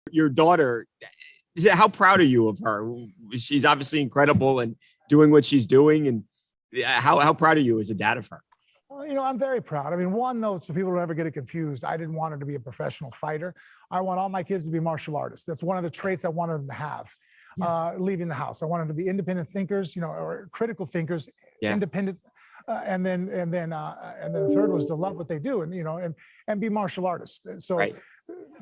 Your daughter, how proud are you of her? She's obviously incredible and doing what she's doing. And how proud are you as a dad of her? Well, I'm very proud. I mean, one, though, so people don't ever get it confused, I didn't want her to be a professional fighter. I want all my kids to be martial artists. That's one of the traits I wanted them to have. Leaving the house, I wanted them to be independent thinkers, or critical thinkers, independent. And then the third was to love what they do, and be martial artists. So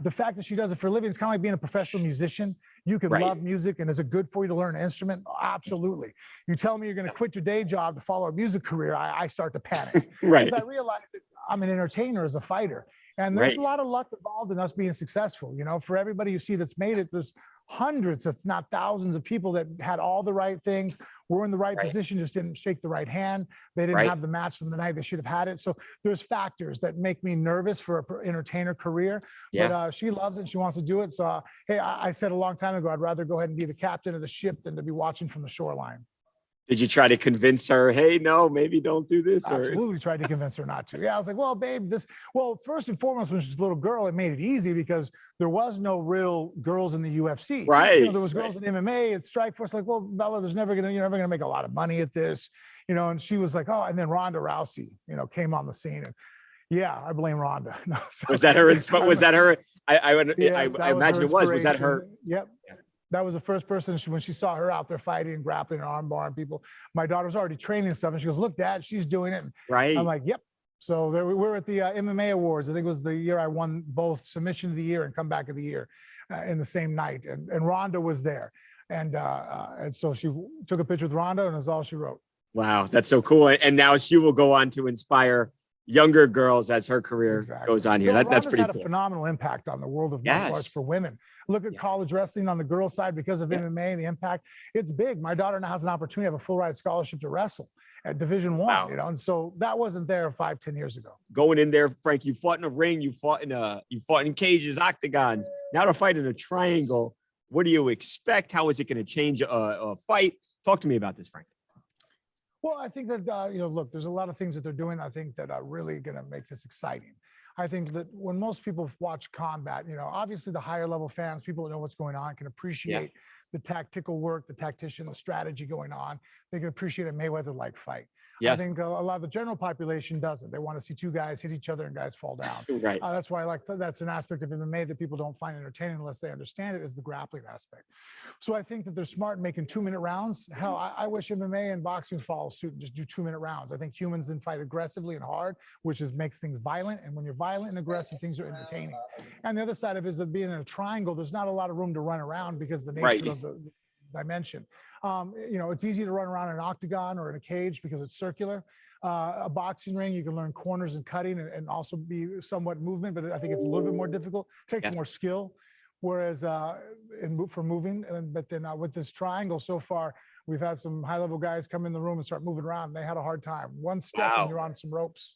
the fact that she does it for a living, it's kind of like being a professional musician. You can love music, and is it good for you to learn an instrument? Absolutely. You tell me you're going to quit your day job to follow a music career, I start to panic. Because I realize that I'm an entertainer as a fighter. And there's a lot of luck involved in us being successful. For everybody you see that's made it, there's hundreds, if not thousands, of people that had all the right things, were in the right position, just didn't shake the right hand. They didn't have the match on the night they should have had it. So there's factors that make me nervous for an entertainer career. But she loves it. She wants to do it. So, hey, I said a long time ago, I'd rather go ahead and be the captain of the ship than to be watching from the shoreline. Did you try to convince her, hey, no, maybe don't do this? Absolutely tried to convince her not to. I was like, well, babe, first and foremost, when she's a little girl, it made it easy because there was no real girls in the UFC. There was girls in MMA at Strikeforce. Like, well, Bella, you're never gonna make a lot of money at this, and she was like, oh, and then Ronda Rousey, came on the scene, and I blame Ronda. No, was that her? Was that her? I imagine it was. Was that her? Yep. That was the first person when she saw her out there fighting and grappling and armbar and people. My daughter's already training and stuff, and she goes, "Look, Dad, she's doing it." And I'm like, "Yep." So there we were at the MMA Awards. I think it was the year I won both Submission of the Year and Comeback of the Year in the same night, and Ronda was there, and so she took a picture with Ronda, and that's all she wrote. Wow, that's so cool. And now she will go on to inspire younger girls as her career goes on here. That's pretty cool. Had a phenomenal impact on the world of martial arts for women. Look at college wrestling on the girls' side because of MMA and the impact. It's big. My daughter now has an opportunity to have a full ride scholarship to wrestle at Division I. And so that wasn't there 5-10 years ago. Going in there, Frank, you fought in a ring, you fought in cages, octagons. Now to fight in a triangle. What do you expect? How is it going to change a fight? Talk to me about this, Frank. Well, I think that, look, there's a lot of things that they're doing, I think, that are really going to make this exciting. I think that when most people watch combat, obviously the higher level fans, people that know what's going on, can appreciate the tactical work, the tactician, the strategy going on. They can appreciate a Mayweather-like fight. I think a lot of the general population doesn't. They want to see two guys hit each other and guys fall down. That's why that's an aspect of MMA that people don't find entertaining unless they understand it, is the grappling aspect. So I think that they're smart in making 2-minute rounds. Hell, I wish MMA and boxing follow suit and just do 2-minute rounds. I think humans then fight aggressively and hard, which makes things violent. And when you're violent and aggressive, things are entertaining. And the other side of it is that being in a triangle, there's not a lot of room to run around because of the nature of the dimension. It's easy to run around in an octagon or in a cage because it's circular. A boxing ring, you can learn corners and cutting and also be somewhat movement, but I think it's a little bit more difficult. It takes more skill. Whereas for moving, but then with this triangle so far, we've had some high-level guys come in the room and start moving around. They had a hard time. One step and you're on some ropes.